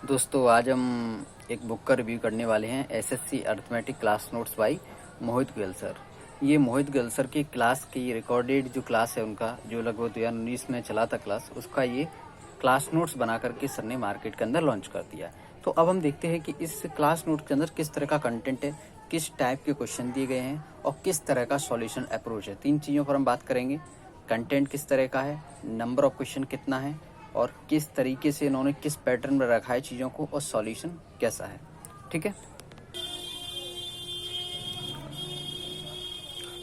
दोस्तों आज हम एक बुक का रिव्यू करने वाले हैं SSC arithmetic class notes by Mohit Goyal sir. ये मोहित गोयल सर की क्लास की रिकॉर्डेड जो क्लास है उनका जो लगभग 2019 में चला था क्लास, उसका ये क्लास नोट्स बना करके सर ने मार्केट के अंदर लॉन्च कर दिया। तो अब हम देखते हैं कि इस क्लास नोट के अंदर किस तरह का कंटेंट है, किस टाइप के क्वेश्चन दिए गए हैं और किस तरह का सॉल्यूशन अप्रोच है। 3 चीज़ों पर हम बात करेंगे। कंटेंट किस तरह का है, नंबर ऑफ क्वेश्चन कितना है और किस तरीके से इन्होंने किस पैटर्न में रखा है चीज़ों को और सॉल्यूशन कैसा है। ठीक है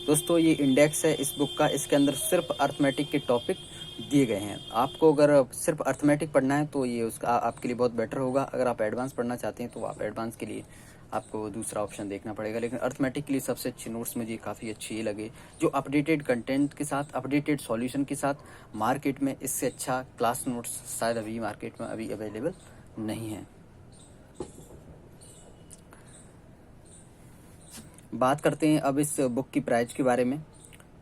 दोस्तों, ये इंडेक्स है इस बुक का। इसके अंदर सिर्फ अर्थमेटिक के टॉपिक दिए गए हैं। आपको अगर सिर्फ अर्थमेटिक पढ़ना है तो ये उसका आपके लिए बहुत बेटर होगा। अगर आप एडवांस पढ़ना चाहते हैं तो आप एडवांस के लिए आपको दूसरा ऑप्शन देखना पड़ेगा। लेकिन अर्थमेटिक के लिए सबसे अच्छी नोट्स मुझे काफ़ी अच्छी लगे, जो अपडेटेड कंटेंट के साथ, अपडेटेड सॉल्यूशन के साथ। मार्केट में इससे अच्छा क्लास नोट्स शायद अभी मार्केट में अभी अवेलेबल नहीं है। बात करते हैं अब इस बुक की प्राइस के बारे में।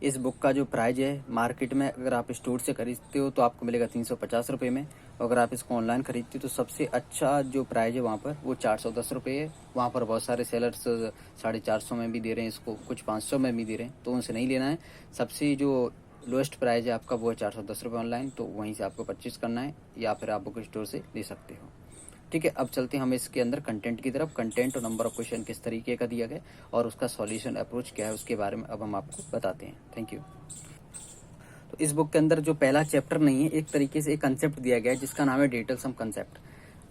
इस बुक का जो प्राइस है मार्केट में, अगर आप स्टोर से खरीदते हो तो आपको मिलेगा 350 रुपये में। अगर आप इसको ऑनलाइन खरीदते हो तो सबसे अच्छा जो प्राइस है वहाँ पर वो 410 रुपये है। वहाँ पर बहुत सारे सेलर्स 450 में भी दे रहे हैं इसको, कुछ 500 में भी दे रहे हैं, तो उनसे नहीं लेना है। सबसे जो लोएस्ट प्राइस है आपका वो है 410 रुपये ऑनलाइन, तो वहीं से आपको परचेज करना है या फिर आप बुक स्टोर से ले सकते हो। ठीक है, अब चलते हैं हम इसके अंदर कंटेंट की तरफ। कंटेंट और नंबर ऑफ क्वेश्चन किस तरीके का दिया गया और उसका सॉल्यूशन अप्रोच क्या है उसके बारे में अब हम आपको बताते हैं। Thank you. तो इस बुक के अंदर जो पहला चैप्टर नहीं है, एक तरीके से एक कंसेप्ट दिया गया है जिसका नाम है डिटेल सम कंसेप्ट।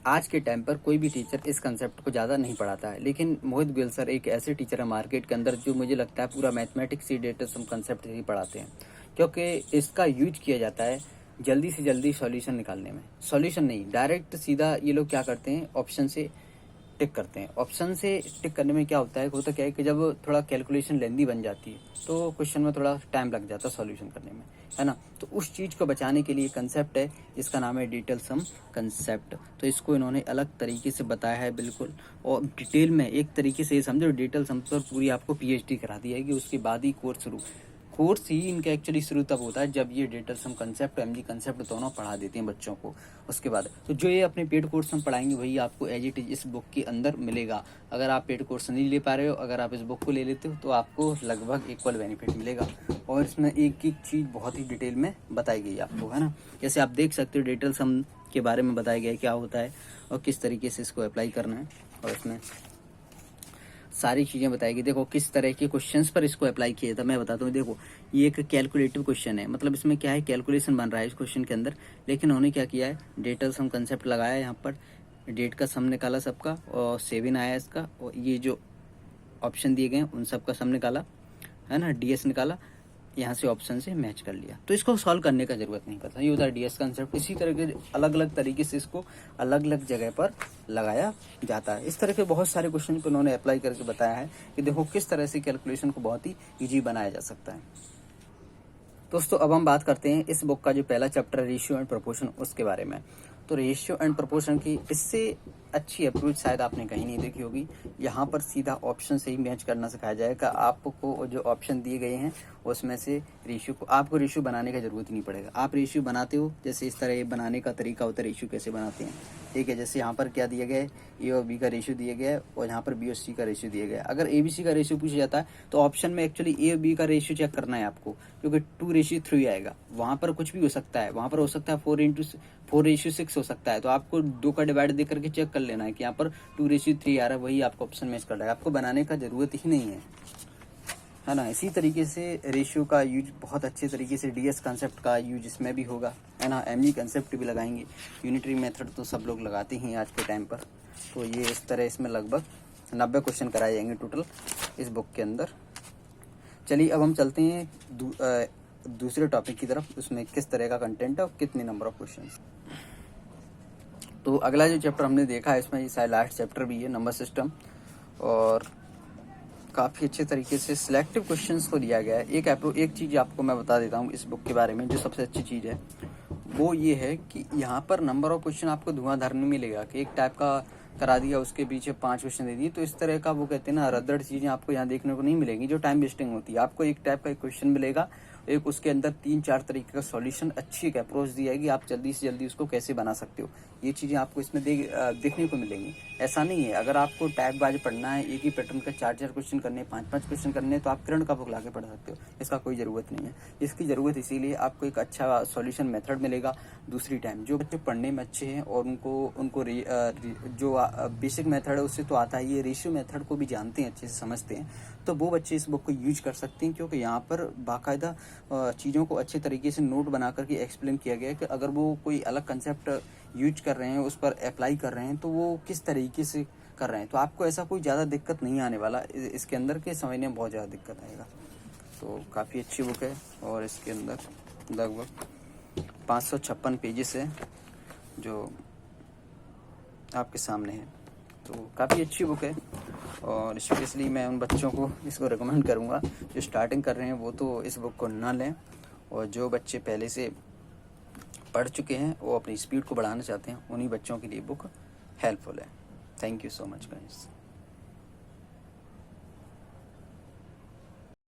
आज के टाइम पर कोई भी टीचर इस कंसेप्ट को ज़्यादा नहीं पढ़ाता है, लेकिन मोहित गोयल सर एक ऐसे टीचर है मार्केट के अंदर जो मुझे लगता है पूरा मैथमेटिक्स ही डिटेल सम कंसेप्ट ही पढ़ाते हैं, क्योंकि इसका यूज किया जाता है जल्दी से जल्दी सॉल्यूशन निकालने में। सॉल्यूशन नहीं, डायरेक्ट सीधा ये लोग क्या करते हैं, ऑप्शन से टिक करते हैं। ऑप्शन से टिक करने में क्या होता क्या है कि जब थोड़ा कैलकुलेशन लेंदी बन जाती है तो क्वेश्चन में थोड़ा टाइम लग जाता है सॉल्यूशन करने में, है ना। तो उस चीज़ को बचाने के लिए कंसेप्ट है जिसका नाम है डिटेल सम कंसेप्ट। तो इसको इन्होंने अलग तरीके से बताया है बिल्कुल, और डिटेल में एक तरीके से ये समझो डिटेल सम पर पूरी आपको पीएचडी करा दी है कि उसके बाद ही कोर्स ही इनका एक्चुअली शुरू तब होता है जब ये डिटेल सम कंसेप्ट एमजी कंसेप्ट दोनों पढ़ा देते हैं बच्चों को। उसके बाद तो जो ये अपने पेड कोर्स में पढ़ाएंगे वही आपको एज इट इज इस बुक के अंदर मिलेगा। अगर आप पेड कोर्स नहीं ले पा रहे हो, अगर आप इस बुक को ले लेते हो तो आपको लगभग इक्वल बेनिफिट मिलेगा। और इसमें एक एक चीज़ बहुत ही डिटेल में बताई गई आपको, है ना। जैसे आप देख सकते हो डिटेल सम के बारे में बताया गया है क्या होता है और किस तरीके से इसको अप्लाई करना है, और इसमें सारी चीज़ें बताएगी। देखो किस तरह के क्वेश्चंस पर इसको अप्लाई किया था मैं बताता हूँ। देखो ये एक कैलकुलेटिव क्वेश्चन है, मतलब इसमें क्या है, कैलकुलेशन बन रहा है इस क्वेश्चन के अंदर, लेकिन उन्होंने क्या किया है, डेटल सम कंसेप्ट लगाया है। यहाँ पर डेट का सम निकाला सबका और 7 आया इसका, और ये जो ऑप्शन दिए गए हैं उन सब का सम निकाला, है ना, डीएस निकाला, यहाँ से ऑप्शन से मैच कर लिया। तो इसको सॉल्व करने का जरूरत नहीं पड़ता, ये होता है डीएस कंसेप्ट। इसी तरह के अलग अलग तरीके से इसको अलग अलग जगह पर लगाया जाता है। इस तरह के बहुत सारे क्वेश्चन को उन्होंने अप्लाई करके बताया है कि देखो किस तरह से कैलकुलेशन को बहुत ही ईजी बनाया जा सकता है। दोस्तों अब हम बात करते हैं इस बुक का जो पहला चैप्टर रेशियो एंड प्रोपोर्शन उसके बारे में। तो रेशियो एंड प्रोपोर्शन की इससे अच्छी अप्रोच शायद आपने कहीं नहीं देखी होगी। यहाँ पर सीधा ऑप्शन से ही मैच करना सिखाया जाएगा। आपको जो ऑप्शन दिए गए हैं उसमें से रेशियो को, आपको रेशियो बनाने का जरूरत ही नहीं पड़ेगा। आप रेशियो बनाते हो, जैसे इस तरह बनाने का तरीका होता है रेशियो कैसे बनाते हैं। ठीक है, जैसे यहाँ पर क्या दिया गया है, ए और बी का रेशियो दिया गया है और यहाँ पर बी और सी का रेशियो दिया गया है। अगर ए बी सी का रेशियो पूछा जाता है तो ऑप्शन में एक्चुअली ए और बी का रेशियो चेक करना है आपको, क्योंकि 2:3 आएगा। वहाँ पर कुछ भी हो सकता है, वहाँ पर हो सकता है 4:6 हो सकता है। तो आपको 2 का डिवाइड दे करके चेक कर लेना है कि यहाँ पर 2:3 आ रहा है, वही आपको ऑप्शन मैच कर देगा। आपको बनाने का जरूरत ही नहीं है ना। इसी तरीके से रेशियो का यूज बहुत अच्छे तरीके से डीएस कंसेप्ट का यूज इसमें भी होगा, है ना। एमजी कंसेप्ट भी लगाएंगे, यूनिटरी मेथड तो सब लोग लगाते हैं आज के टाइम पर। तो ये इस तरह इसमें लगभग 90 क्वेश्चन कराए जाएंगे टोटल इस बुक के अंदर। चलिए अब हम चलते हैं दूसरे टॉपिक की तरफ, उसमें किस तरह का कंटेंट है और कितने नंबर ऑफ क्वेश्चन। तो अगला जो चैप्टर हमने देखा है इसमें ये शायद लास्ट चैप्टर भी है, नंबर सिस्टम, और काफ़ी अच्छे तरीके से सिलेक्टिव क्वेश्चंस को दिया गया है। एक चीज़ आपको मैं बता देता हूँ इस बुक के बारे में, जो सबसे अच्छी चीज़ है वो ये है कि यहाँ पर नंबर ऑफ क्वेश्चन आपको धुआंधार नहीं मिलेगा कि एक टाइप का करा दिया उसके पीछे 5 क्वेश्चन दे दिए। तो इस तरह का वो कहते हैं ना रद्दड़ चीज़ें आपको यहाँ देखने को नहीं मिलेंगी जो टाइम वेस्टिंग होती है। आपको एक टाइप का क्वेश्चन मिलेगा एक उसके अंदर 3-4 तरीके का सॉल्यूशन, अच्छी एक अप्रोच दी जाएगी, आप जल्दी से जल्दी उसको कैसे बना सकते हो, ये चीज़ें आपको इसमें देखने को मिलेंगी। ऐसा नहीं है अगर आपको टैग बाज पढ़ना है, एक ही पैटर्न का 4-4 क्वेश्चन करने, 5-5 क्वेश्चन करने, तो आप किरण का बुक ला के पढ़ सकते हो, इसका कोई ज़रूरत नहीं है। इसकी ज़रूरत इसीलिए आपको एक अच्छा सॉल्यूशन मेथड मिलेगा। दूसरी टाइम जो बच्चे पढ़ने में अच्छे हैं और उनको जो बेसिक मेथड है उससे तो आता ही है, रेशियो मेथड को भी जानते हैं, अच्छे से समझते हैं, तो वो बच्चे इस बुक को यूज कर सकते हैं, क्योंकि यहाँ पर बाकायदा चीज़ों को अच्छे तरीके से नोट बना करके एक्सप्लेन किया गया है कि अगर वो कोई अलग कंसेप्ट यूज कर रहे हैं, उस पर अप्लाई कर रहे हैं, तो वो किस तरीके से कर रहे हैं। तो आपको ऐसा कोई ज़्यादा दिक्कत नहीं आने वाला इसके अंदर के समझने में बहुत ज़्यादा दिक्कत आएगा। तो काफ़ी अच्छी बुक है और इसके अंदर लगभग 556 पेजेस है जो आपके सामने है। तो काफ़ी अच्छी बुक है और स्पेशली मैं उन बच्चों को इसको रिकमेंड करूँगा जो स्टार्टिंग कर रहे हैं, वो तो इस बुक को ना लें, और जो बच्चे पहले से पढ़ चुके हैं वो अपनी स्पीड को बढ़ाना चाहते हैं, उन्हीं बच्चों के लिए बुक हेल्पफुल है। Thank you so much guys.